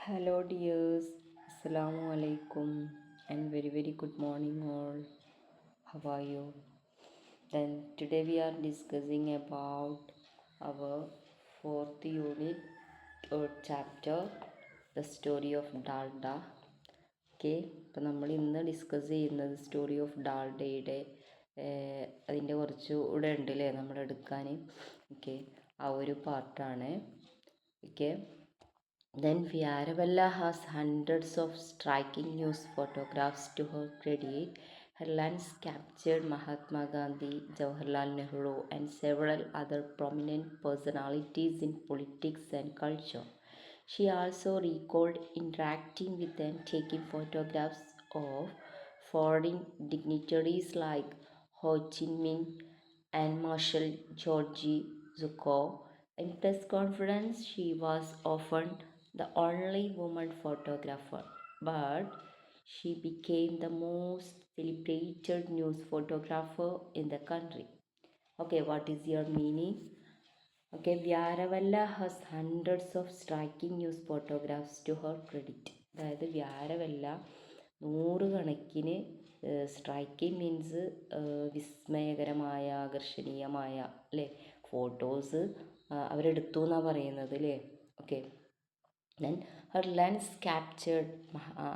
Hello dears, Assalamu alaikum and very good morning all. How are you? Then today we are discussing about our fourth unit or chapter, the story of Dalda. Okay, അപ്പോൾ നമ്മൾ ഇന്ന് discuss ചെയ്യുന്നത് story of ഡാൽഡയുടെ അതിൻ്റെ കുറച്ച് കൂടെ ഉണ്ട് അല്ലേ നമ്മൾ എടുക്കാൻ. ഓക്കെ, ആ ഒരു പാർട്ടാണ്. Okay, then Vyaravalla has hundreds of striking news photographs to her credit. Her lens captured Mahatma Gandhi, Jawaharlal Nehru, and several other prominent personalities in politics and culture. She also recalled interacting with and taking photographs of foreign dignitaries like Ho Chi Minh and Marshal George Zukov. In press conference, she was often the only woman photographer, but she became the most celebrated news photographer in the country. Okay, what is your meaning? Okay, Vyaravalla has hundreds of striking news photographs to her credit. അതായത് വ്യാരവല്ല നൂറുകണക്കിന് striking means വിസ്മയകരമായ ആകർഷണീയമായ അല്ലേ photos അവരെടുത്തു എന്നാണ് പറയുന്നത് അല്ലേ. Okay, then Har lens captured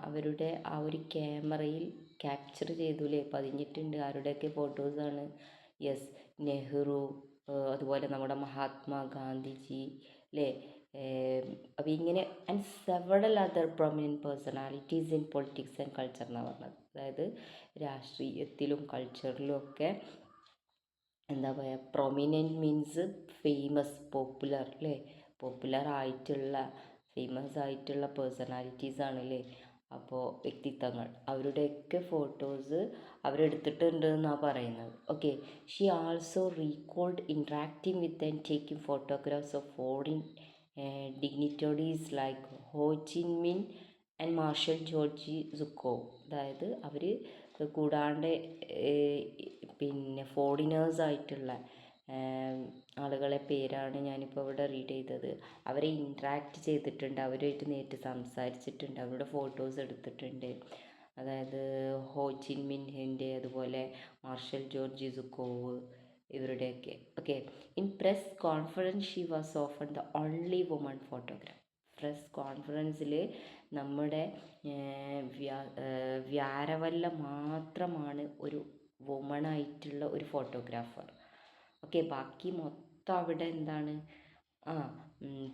അവരുടെ ആ ഒരു ക്യാമറയിൽ ക്യാപ്ചർ ചെയ്തു അല്ലേ, പതിഞ്ഞിട്ടുണ്ട്. ആരുടെയൊക്കെ ഫോട്ടോസാണ്? യെസ്, നെഹ്റു, അതുപോലെ നമ്മുടെ മഹാത്മാ ഗാന്ധിജി അല്ലേ. അപ്പോൾ ഇങ്ങനെ and several other prominent personalities in politics and culture എന്നാണ് പറഞ്ഞത്. അതായത് രാഷ്ട്രീയത്തിലും കൾച്ചറിലും ഒക്കെ എന്താ പറയുക, പ്രൊമിനൻറ്റ് മീൻസ് ഫേമസ്, പോപ്പുലർ അല്ലേ, പോപ്പുലർ ആയിട്ടുള്ള ഫേമസ് ആയിട്ടുള്ള പേഴ്സണാലിറ്റീസ് ആണല്ലേ. അപ്പോൾ വ്യക്തിത്വങ്ങൾ അവരുടെയൊക്കെ ഫോട്ടോസ് അവരെടുത്തിട്ടുണ്ട് എന്നാണ് പറയുന്നത്. Okay, she also recalled interacting with and taking photographs of foreign dignitaries like ഹോ ചിൻ മിൻ ആൻഡ് മാർഷൽ ജോർജി സുക്കോവ്. അതായത് അവർ കൂടാണ്ട് പിന്നെ ഫോറിനേഴ്സായിട്ടുള്ള ആളുകളെ പേരാണ് ഞാനിപ്പോൾ ഇവിടെ റീഡ് ചെയ്തത്. അവരെ ഇൻട്രാക്ട് ചെയ്തിട്ടുണ്ട്, അവരുമായിട്ട് നേരിട്ട് സംസാരിച്ചിട്ടുണ്ട്, അവരുടെ ഫോട്ടോസ് എടുത്തിട്ടുണ്ട്. അതായത് ഹോ ചിൻ മിൻഹിൻ്റെ, അതുപോലെ മാർഷൽ ജോർജ് സുക്കോവ്, ഇവരുടെയൊക്കെ. Okay, in press conference she was often the only woman photograph. Press കോൺഫറൻസിൽ നമ്മുടെ വ്യാരവല്ല മാത്രമാണ് ഒരു വുമണായിട്ടുള്ള ഒരു ഫോട്ടോഗ്രാഫർ. ഓക്കെ, ബാക്കി മൊത്തം അവിടെ എന്താണ്,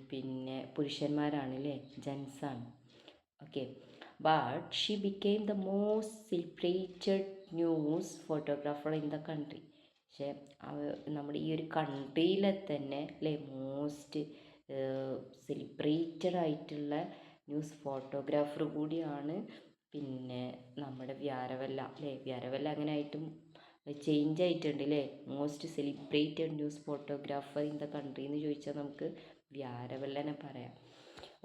പിന്നെ പുരുഷന്മാരാണ് അല്ലേ, ജെൻസാണ്. Okay, but she became the most celebrated news photographer in the country. പക്ഷേ നമ്മുടെ ഈ ഒരു കൺട്രിയിലെ തന്നെ അല്ലേ മോസ്റ്റ് സെലിബ്രേറ്റഡ് ആയിട്ടുള്ള ന്യൂസ് ഫോട്ടോഗ്രാഫർ കൂടിയാണ് പിന്നെ നമ്മുടെ വ്യാരവല്ല അല്ലേ. വ്യാരവല്ല അങ്ങനെ ആയിട്ടും ചേഞ്ച് ആയിട്ടുണ്ട് അല്ലേ. Most celebrated news photographer in the country എന്ന് ചോദിച്ചാൽ നമുക്ക് വ്യാരവല്ലനെ പറയാം.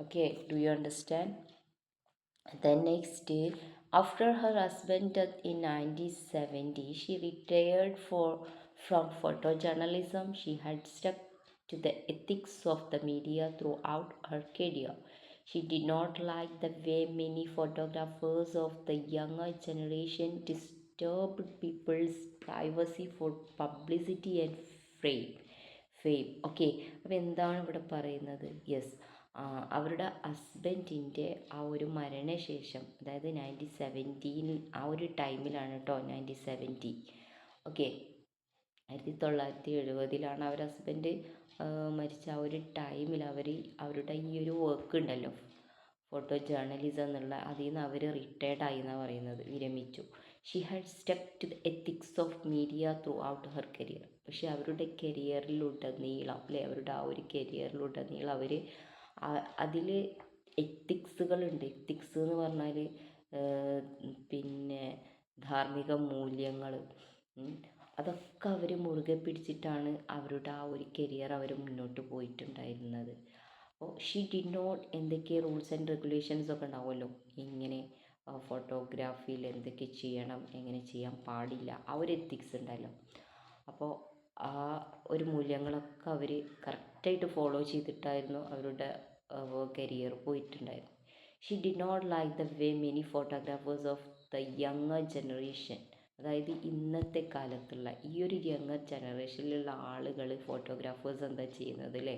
Okay, do you understand? Then next, after her husband death in 1970, she retired from photojournalism. She had stuck to the ethics of the media throughout her career. She did not like the way many photographers of the younger generation disturbed people's privacy for publicity and fame. Okay, അപ്പോൾ എന്താണ് ഇവിടെ പറയുന്നത്? Yes, അവരുടെ ഹസ്ബൻഡിൻ്റെ ആ ഒരു മരണശേഷം, അതായത് 1970 ആ ഒരു ടൈമിലാണ് കേട്ടോ, 1970. ഓക്കെ, 1970 അവർ ഹസ്ബൻഡ് മരിച്ച ആ ഒരു ടൈമിൽ അവരുടെ ഈ ഒരു വർക്ക് ഉണ്ടല്ലോ, ഫോട്ടോ ജേർണലിസം എന്നുള്ള, അതിൽ നിന്ന് അവർ റിട്ടയർഡ് ആയി എന്നാണ് പറയുന്നത്, വിരമിച്ചു. She had stuck to the ethics of media throughout her career. പക്ഷേ അവരുടെ കരിയറിലുടനീളം അല്ലേ, അവരുടെ ആ ഒരു കരിയറിലുടനീളം അവർ അതിൽ എത്തിക്സുകളുണ്ട്. എത്തിക്സ് എന്ന് പറഞ്ഞാൽ പിന്നെ ധാർമ്മിക മൂല്യങ്ങൾ, അതൊക്കെ അവർ മുറുകെ പിടിച്ചിട്ടാണ് അവരുടെ ആ ഒരു കരിയർ അവർ മുന്നോട്ട് പോയിട്ടുണ്ടായിരുന്നത്. അപ്പോൾ ഷീ ഡിഡ് നോട്ട്, എന്തൊക്കെ റൂൾസ് ആൻഡ് റെഗുലേഷൻസ് ഒക്കെ ഉണ്ടാവുമല്ലോ, ഇങ്ങനെ ഫോട്ടോഗ്രാഫിയിൽ എന്തൊക്കെ ചെയ്യണം, എങ്ങനെ ചെയ്യാൻ പാടില്ല, ആ ഒരു എത്തിക്സ് ഉണ്ടല്ലോ. അപ്പോൾ ആ ഒരു മൂല്യങ്ങളൊക്കെ അവർ കറക്റ്റായിട്ട് ഫോളോ ചെയ്തിട്ടായിരുന്നു അവരുടെ കരിയർ പോയിട്ടുണ്ടായിരുന്നു. She did not like the way many photographers of the younger generation. അതായത് ഇന്നത്തെ കാലത്തുള്ള ഈ ഒരു യങ്ങർ ജനറേഷനിലുള്ള ആളുകൾ ഫോട്ടോഗ്രാഫേഴ്സ് എന്താ ചെയ്യുന്നത് അല്ലേ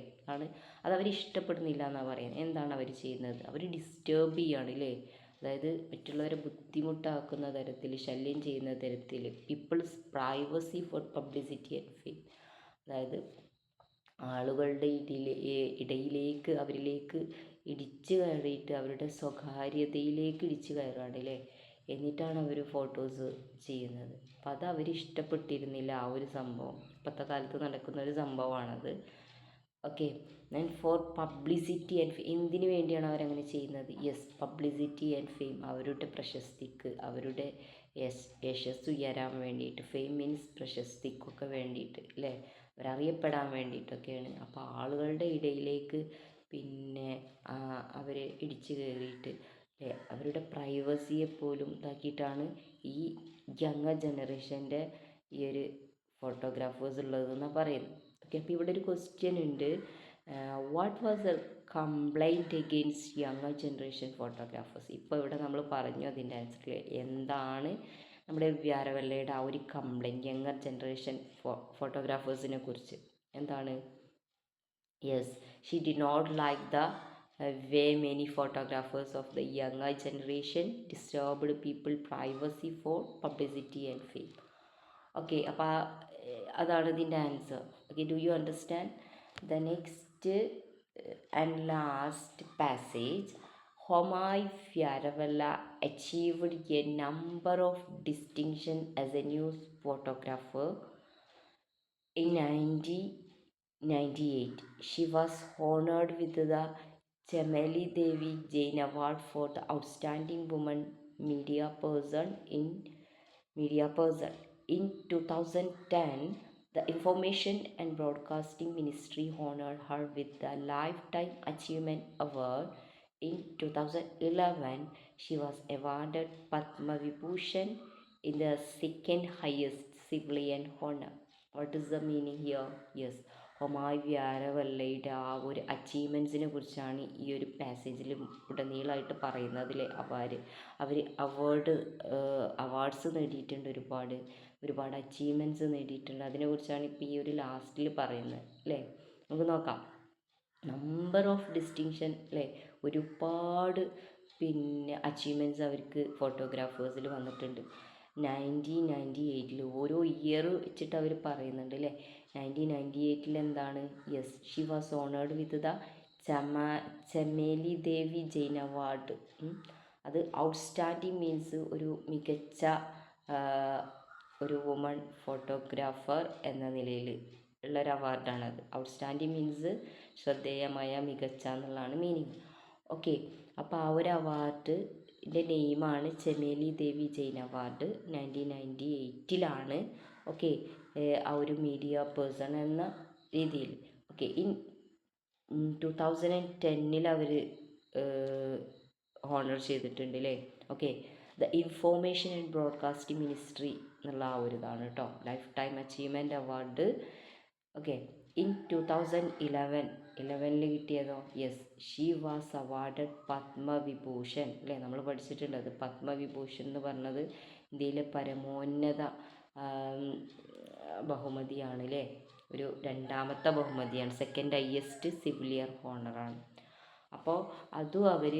അതവർ ഇഷ്ടപ്പെടുന്നില്ല എന്നാണ് പറയുന്നത്. എന്താണ് അവർ ചെയ്യുന്നത്? അവർ ഡിസ്റ്റർബ് ചെയ്യാണ് അല്ലേ, അതായത് മറ്റുള്ളവരെ ബുദ്ധിമുട്ടാക്കുന്ന തരത്തിൽ, ശല്യം ചെയ്യുന്ന തരത്തിൽ. People's privacy for publicity and fame. അതായത് ആളുകളുടെ ഇടയിലേക്ക് അവരിലേക്ക് ഇടിച്ചു കയറിയിട്ട് അവരുടെ സ്വകാര്യതയിലേക്ക് ഇടിച്ചു കയറുകയാണ് അല്ലേ, എന്നിട്ടാണ് അവർ ഫോട്ടോസ് ചെയ്യുന്നത്. അപ്പം അത് അവർ ഇഷ്ടപ്പെട്ടിരുന്നില്ല ആ ഒരു സംഭവം. ഇപ്പോഴത്തെ കാലത്ത് നടക്കുന്ന ഒരു സംഭവമാണത്. Okay, then for publicity and fame. എന്തിനു വേണ്ടിയാണ് അവരങ്ങനെ ചെയ്യുന്നത്? Yes, publicity and fame. അവരുടെ പ്രശസ്തിക്ക്, അവരുടെ യശസ് ഉയരാൻ വേണ്ടിയിട്ട്. ഫെയിം മീൻസ് പ്രശസ്തിക്കൊക്കെ വേണ്ടിയിട്ട് അല്ലേ, അവരറിയപ്പെടാൻ വേണ്ടിയിട്ടൊക്കെയാണ്. അപ്പോൾ ആളുകളുടെ ഇടയിലേക്ക് പിന്നെ അവർ ഇടിച്ചു കയറിയിട്ട് അല്ലേ, അവരുടെ പ്രൈവസിയെപ്പോലും ഇതാക്കിയിട്ടാണ് ഈ യങ്ങർ ജനറേഷൻ്റെ ഈ ഒരു ഫോട്ടോഗ്രാഫേഴ്സ് ഉള്ളതെന്നാണ് പറയുന്നത്. ഓക്കെ, അപ്പോൾ ഇവിടെ ഒരു ക്വസ്റ്റ്യൻ ഉണ്ട്. What was the complaint against younger generation photographers? ഇപ്പോൾ ഇവിടെ നമ്മൾ പറഞ്ഞു അതിൻ്റെ ആൻസർ. എന്താണ് നമ്മുടെ വ്യാരവല്ലയുടെ ആ ഒരു കംപ്ലൈൻറ്റ് യങ്ങർ ജനറേഷൻ ഫോട്ടോഗ്രാഫേഴ്സിനെ കുറിച്ച്? എന്താണ്? Yes, she did not like the way many photographers of the younger generation disturbed people privacy for publicity and fame. Okay, അപ്പോൾ അതാണ് ഇതിൻ്റെ answer. Okay, do you understand? The next and last passage. Homai Vyarawalla achieved a number of distinction as a news photographer. In 1998, she was honored with the Chameli Devi Jain Award for the Outstanding Woman Media Person. In 2010, the Information and Broadcasting Ministry honored her with the Lifetime Achievement Award. In 2011, she was awarded Padma Vibhushan in the second highest civilian honor. What is the meaning here? Yes, ഹൊമായ് വ്യാരവല്ലയുടെ ആ ഒരു അച്ചീവ്മെൻറ്റ്സിനെ കുറിച്ചാണ് ഈ ഒരു പാസേജിൽ ഉടനീളമായിട്ട് പറയുന്നതിൽ. അവർ awards നേടിയിട്ടുണ്ട്, ഒരുപാട് achievements നേടിയിട്ടുണ്ട്. അതിനെക്കുറിച്ചാണ് ഇപ്പോൾ ഈ ഒരു ലാസ്റ്റിൽ പറയുന്നത് അല്ലേ. നമുക്ക് നോക്കാം. നമ്പർ ഓഫ് ഡിസ്റ്റിങ്ഷൻ അല്ലേ, ഒരുപാട് പിന്നെ അച്ചീവ്മെൻറ്റ്സ് അവർക്ക് ഫോട്ടോഗ്രാഫേഴ്സിൽ വന്നിട്ടുണ്ട്. 1998 ഓരോ ഇയർ വെച്ചിട്ട് അവർ പറയുന്നുണ്ട് അല്ലേ. 1998 എന്താണ്? Yes, she was honoured with the Chameli Devi Jain award. അത് ഔട്ട്സ്റ്റാൻഡിങ് മീൻസ് ഒരു മികച്ച ഒരു വുമൺ ഫോട്ടോഗ്രാഫർ എന്ന നിലയിൽ ഉള്ളൊരു അവാർഡാണത്. ഔട്ട്സ്റ്റാൻഡിങ് മീൻസ് ശ്രദ്ധേയമായ, മികച്ച എന്നുള്ളതാണ് മീനിങ്. ഓക്കെ, അപ്പോൾ ആ ഒരു അവാർഡിൻ്റെ നെയിമാണ് ചമേലി ദേവി ജെയിൻ അവാർഡ്. 1998 ഓക്കെ, ആ ഒരു മീഡിയ പേഴ്സൺ എന്ന രീതിയിൽ. ഓക്കെ, 2010 അവർ ഹോണർ ചെയ്തിട്ടുണ്ട് അല്ലേ. Okay, the information and broadcasting ministry എന്നുള്ള ആ ഒരു ഇതാണ് കേട്ടോ, lifetime achievement award. Okay, in 2011 കിട്ടിയതോ? Yes, she was awarded Padma Vibhushan അല്ലേ. നമ്മൾ പഠിച്ചിട്ടുണ്ട് അത്. പത്മവിഭൂഷൺ എന്ന് പറഞ്ഞത് ഇന്ത്യയിലെ പരമോന്നത ബഹുമതിയാണ് അല്ലേ, ഒരു രണ്ടാമത്തെ ബഹുമതിയാണ്, സെക്കൻഡ് ഹയസ്റ്റ് സിവിലിയർ ഹോണറാണ്. അപ്പോൾ അതും അവർ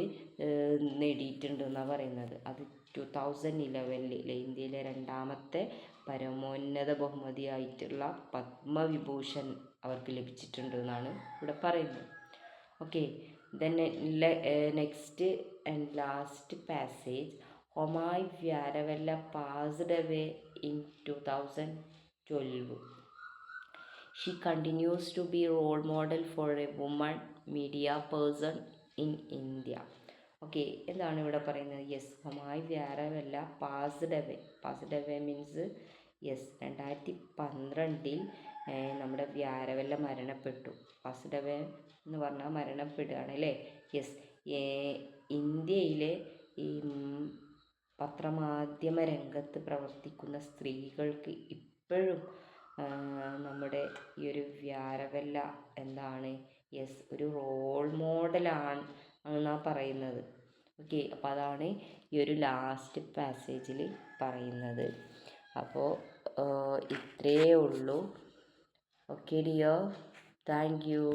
നേടിയിട്ടുണ്ടെന്നാണ് പറയുന്നത്. അത് 2011 ഇന്ത്യയിലെ രണ്ടാമത്തെ പരമോന്നത ബഹുമതിയായിട്ടുള്ള പത്മവിഭൂഷൺ അവർക്ക് ലഭിച്ചിട്ടുണ്ട് എന്നാണ് ഇവിടെ പറയുന്നത്. Okay, then next and last passage. Homai Vyarawalla passed away in 2012. She continues to be a role model for a woman media person in India. Okay, എന്താണ് ഇവിടെ പറയുന്നത്? Yes, Homai Vyarawalla passed away means yes 2012 നമ്മുടെ വ്യാരവല്ല മരണപ്പെട്ടു. പാസ്ഡ് അവേ എന്ന് പറഞ്ഞാൽ മരണപ്പെടുകയാണ് അല്ലേ. Yes, ഇന്ത്യയിലെ ഈ പത്രമാധ്യമ രംഗത്ത് പ്രവർത്തിക്കുന്ന സ്ത്രീകൾക്ക് ഇപ്പോഴും നമ്മുടെ ഈ ഒരു വ്യാരവല്ല എന്താണ്? യെസ്, ഒരു റോൾ മോഡലാണ് എന്നാണ് പറയുന്നത്. ഓക്കെ, അപ്പോൾ അതാണ് ഈ ഒരു ലാസ്റ്റ് പാസേജിൽ പറയുന്നത്. അപ്പോൾ ഇത്രയേ ഉള്ളൂ. Okay dear, thank you.